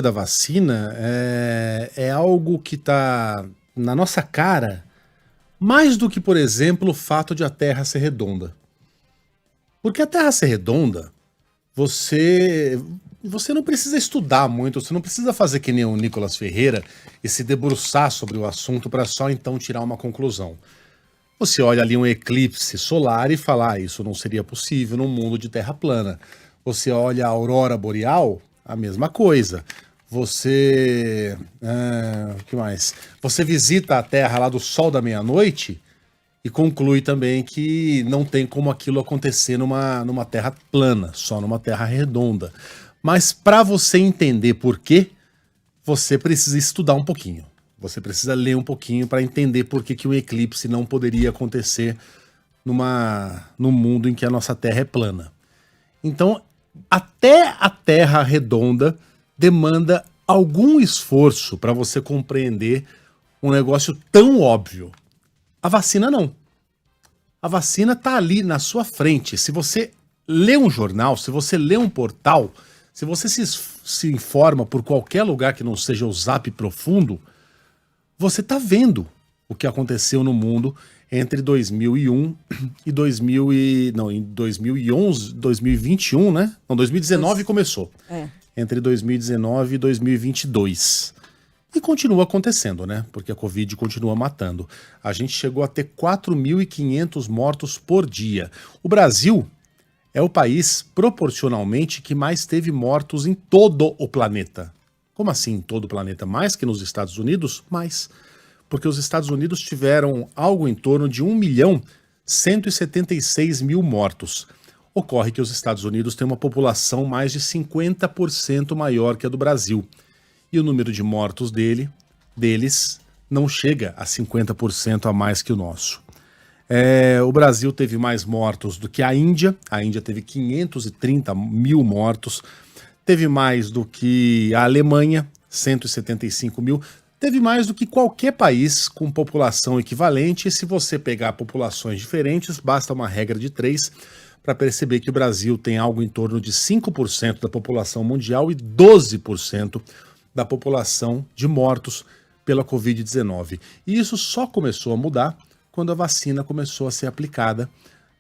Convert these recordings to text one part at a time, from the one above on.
Da vacina é algo que está na nossa cara, mais do que, por exemplo, o fato de a Terra ser redonda. Porque a Terra ser redonda, você você não precisa estudar muito, você não precisa fazer que nem o Nicolas Ferreira e se debruçar sobre o assunto para só então tirar uma conclusão. Você olha ali um eclipse solar e fala: "Ah, isso não seria possível num mundo de terra plana". Você olha a aurora boreal, a mesma coisa. Você, o que mais? Você visita a Terra lá do sol da meia-noite e conclui também que não tem como aquilo acontecer numa Terra plana, só numa Terra redonda. Mas para você entender por quê, você precisa estudar um pouquinho. Você precisa ler um pouquinho para entender por que que o eclipse não poderia acontecer num mundo em que a nossa Terra é plana. Então, até a Terra redonda demanda algum esforço para você compreender um negócio tão óbvio. A vacina não. A vacina está ali na sua frente. Se você lê um jornal, se você lê um portal, se você se informa por qualquer lugar que não seja o Zap Profundo, você está vendo o que aconteceu no mundo entre 2001 e 2000 e, não, em 2011, 2021, né? Não, 2019 começou. É. Entre 2019 e 2022. E continua acontecendo, né? Porque a Covid continua matando. A gente chegou a ter 4.500 mortos por dia. O Brasil é o país proporcionalmente que mais teve mortos em todo o planeta. Como assim em todo o planeta? Mais que nos Estados Unidos? Mais. Porque os Estados Unidos tiveram algo em torno de 1.176.000 mortos. Ocorre que os Estados Unidos têm uma população mais de 50% maior que a do Brasil. E o número de mortos deles não chega a 50% a mais que o nosso. O Brasil teve mais mortos do que a Índia teve 530 mil mortos, teve mais do que a Alemanha, 175 mil, teve mais do que qualquer país com população equivalente, e se você pegar populações diferentes, basta uma regra de 3 para perceber que o Brasil tem algo em torno de 5% da população mundial e 12% da população de mortos pela Covid-19. E isso só começou a mudar quando a vacina começou a ser aplicada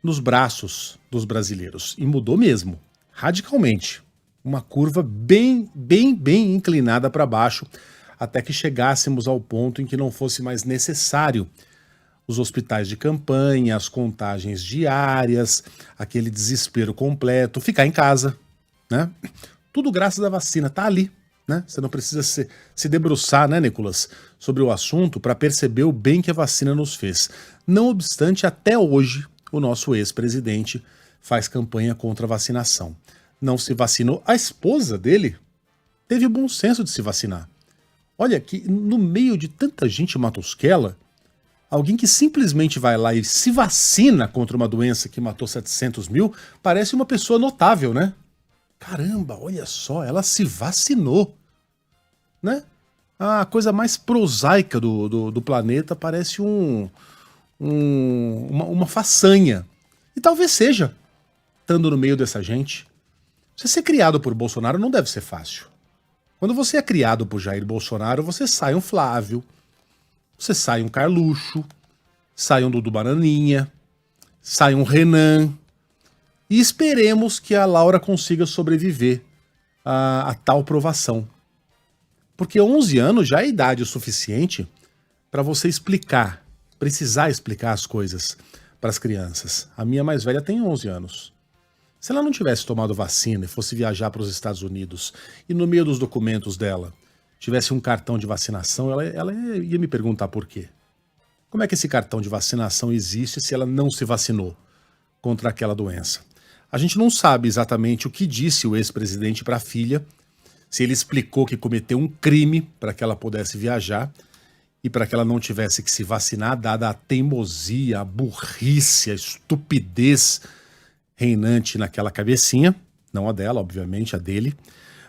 nos braços dos brasileiros. E mudou mesmo, radicalmente. Uma curva bem inclinada para baixo, até que chegássemos ao ponto em que não fosse mais necessário os hospitais de campanha, as contagens diárias, aquele desespero completo, ficar em casa, né? Tudo graças à vacina, tá ali, né? Você não precisa se debruçar, né, Nicolas, sobre o assunto para perceber o bem que a vacina nos fez. Não obstante, até hoje, o nosso ex-presidente faz campanha contra a vacinação. Não se vacinou. A esposa dele teve o bom senso de se vacinar. Olha que no meio de tanta gente matusquela, alguém que simplesmente vai lá e se vacina contra uma doença que matou 700 mil, parece uma pessoa notável, né? Caramba, olha só, ela se vacinou, né? A coisa mais prosaica do planeta parece uma façanha. E talvez seja, estando no meio dessa gente. Você ser criado por Bolsonaro não deve ser fácil. Quando você é criado por Jair Bolsonaro, você sai um Flávio, você sai um Carluxo, sai um Dudu Bananinha, sai um Renan. E esperemos que a Laura consiga sobreviver a tal provação. Porque 11 anos já é idade o suficiente para você precisar explicar as coisas para as crianças. A minha mais velha tem 11 anos. Se ela não tivesse tomado vacina e fosse viajar para os Estados Unidos e no meio dos documentos dela tivesse um cartão de vacinação, ela ia me perguntar por quê. Como é que esse cartão de vacinação existe se ela não se vacinou contra aquela doença? A gente não sabe exatamente o que disse o ex-presidente para a filha, se ele explicou que cometeu um crime para que ela pudesse viajar e para que ela não tivesse que se vacinar, dada a teimosia, a burrice, a estupidez reinante naquela cabecinha, não a dela, obviamente, a dele.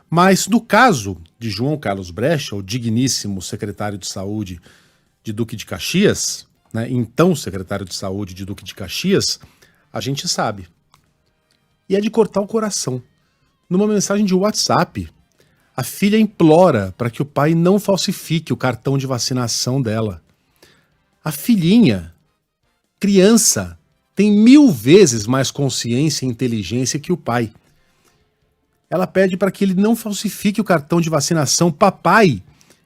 Mas no caso de João Carlos Brecha, o digníssimo secretário de saúde de Duque de Caxias, né, então secretário de saúde de Duque de Caxias, a gente sabe. E é de cortar o coração. Numa mensagem de WhatsApp, A filha implora para que o pai não falsifique o cartão de vacinação dela. A filhinha, criança, tem 1000 vezes mais consciência e inteligência que o pai. Ela pede para que ele não falsifique o cartão de vacinação. Papai,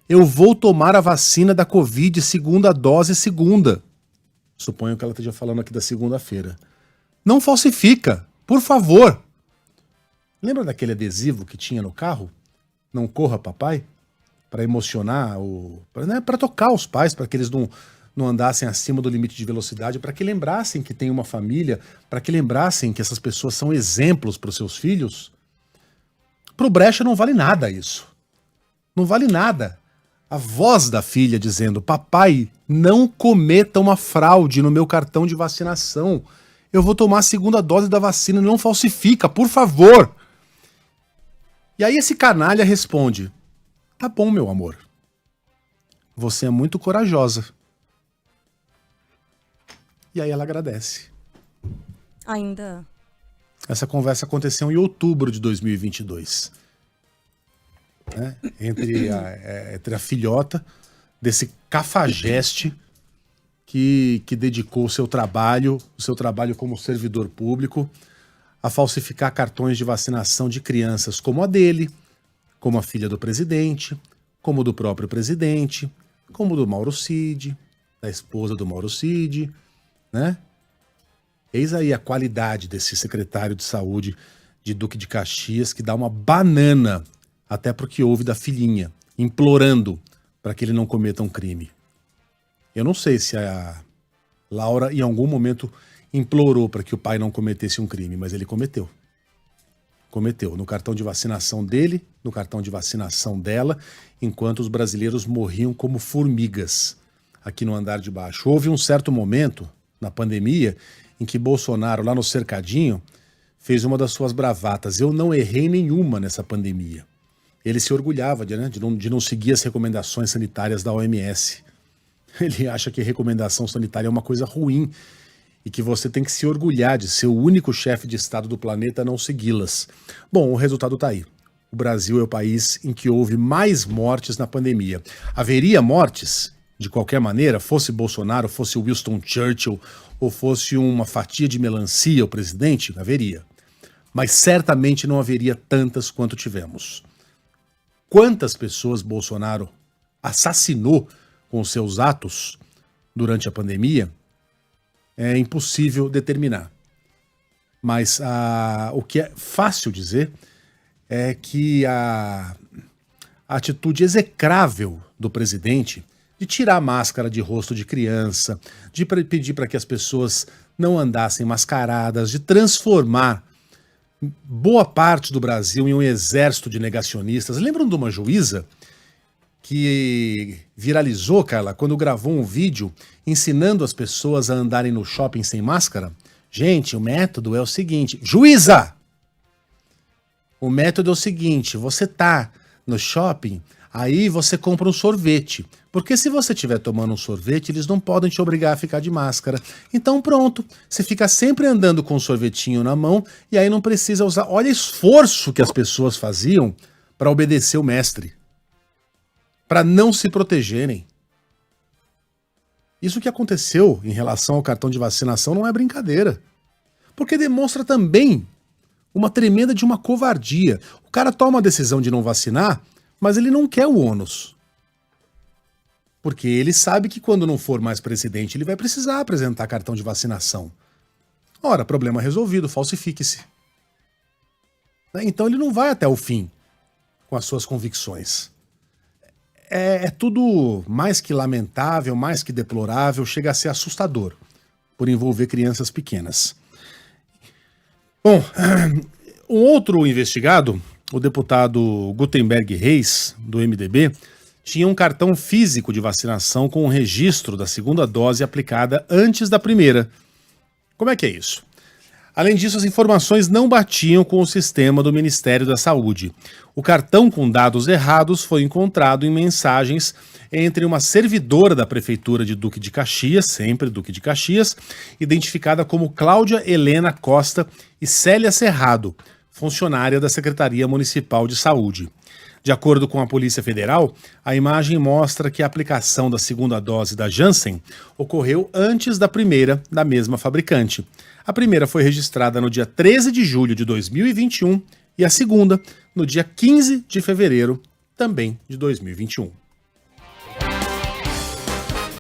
eu vou tomar a vacina da Covid, segunda dose, segunda. Suponho que ela esteja falando aqui da segunda-feira. Não falsifica, por favor. Lembra daquele adesivo que tinha no carro? Não corra, papai? Para emocionar, para tocar os pais, para que eles não andassem acima do limite de velocidade, para que lembrassem que tem uma família, para que lembrassem que essas pessoas são exemplos para os seus filhos. Pro Brecha não vale nada isso. Não vale nada. A voz da filha dizendo: papai, não cometa uma fraude no meu cartão de vacinação. Eu vou tomar a segunda dose da vacina, não falsifica, por favor. E aí esse canalha responde: tá bom, meu amor. Você é muito corajosa. E aí ela agradece. Ainda. Essa conversa aconteceu em outubro de 2022. Né? Entre a filhota desse cafajeste que dedicou o seu trabalho como servidor público, a falsificar cartões de vacinação de crianças como a dele, como a filha do presidente, como do próprio presidente, como do Mauro Cid, da esposa do Mauro Cid, né? Eis aí a qualidade desse secretário de saúde de Duque de Caxias, que dá uma banana até porque ouve da filhinha, implorando para que ele não cometa um crime. Eu não sei se a Laura em algum momento implorou para que o pai não cometesse um crime, mas ele cometeu. Cometeu, no cartão de vacinação dele, no cartão de vacinação dela, enquanto os brasileiros morriam como formigas aqui no andar de baixo. Houve um certo momento, na pandemia, em que Bolsonaro, lá no cercadinho, fez uma das suas bravatas. Eu não errei nenhuma nessa pandemia. Ele se orgulhava de não seguir as recomendações sanitárias da OMS. Ele acha que recomendação sanitária é uma coisa ruim e que você tem que se orgulhar de ser o único chefe de Estado do planeta a não segui-las. Bom, o resultado está aí. O Brasil é o país em que houve mais mortes na pandemia. Haveria mortes, de qualquer maneira, fosse Bolsonaro, fosse Winston Churchill, ou fosse uma fatia de melancia o presidente? Haveria. Mas certamente não haveria tantas quanto tivemos. Quantas pessoas Bolsonaro assassinou com seus atos durante a pandemia é impossível determinar. Mas o que é fácil dizer é que a atitude execrável do presidente de tirar a máscara de rosto de criança, de pedir para que as pessoas não andassem mascaradas, de transformar boa parte do Brasil em um exército de negacionistas. Lembram de uma juíza que viralizou, Carla, quando gravou um vídeo ensinando as pessoas a andarem no shopping sem máscara? Gente, o método é o seguinte... Juíza! O método é o seguinte, você tá no shopping, aí você compra um sorvete. Porque se você estiver tomando um sorvete, eles não podem te obrigar a ficar de máscara. Então pronto, você fica sempre andando com um sorvetinho na mão e aí não precisa usar... Olha o esforço que as pessoas faziam para obedecer o mestre. Para não se protegerem. Isso que aconteceu em relação ao cartão de vacinação não é brincadeira. Porque demonstra também uma tremenda de uma covardia. O cara toma a decisão de não vacinar, mas ele não quer o ônus. Porque ele sabe que quando não for mais presidente, ele vai precisar apresentar cartão de vacinação. Ora, problema resolvido, falsifique-se. Então ele não vai até o fim com as suas convicções. É tudo mais que lamentável, mais que deplorável, chega a ser assustador por envolver crianças pequenas. Bom, um outro investigado, o deputado Gutenberg Reis, do MDB, tinha um cartão físico de vacinação com o registro da segunda dose aplicada antes da primeira. Como é que é isso? Além disso, as informações não batiam com o sistema do Ministério da Saúde. O cartão com dados errados foi encontrado em mensagens entre uma servidora da Prefeitura de Duque de Caxias, sempre Duque de Caxias, identificada como Cláudia Helena Costa, e Célia Cerrado, funcionária da Secretaria Municipal de Saúde. De acordo com a Polícia Federal, a imagem mostra que a aplicação da segunda dose da Janssen ocorreu antes da primeira da mesma fabricante. A primeira foi registrada no dia 13 de julho de 2021 e a segunda no dia 15 de fevereiro, também de 2021.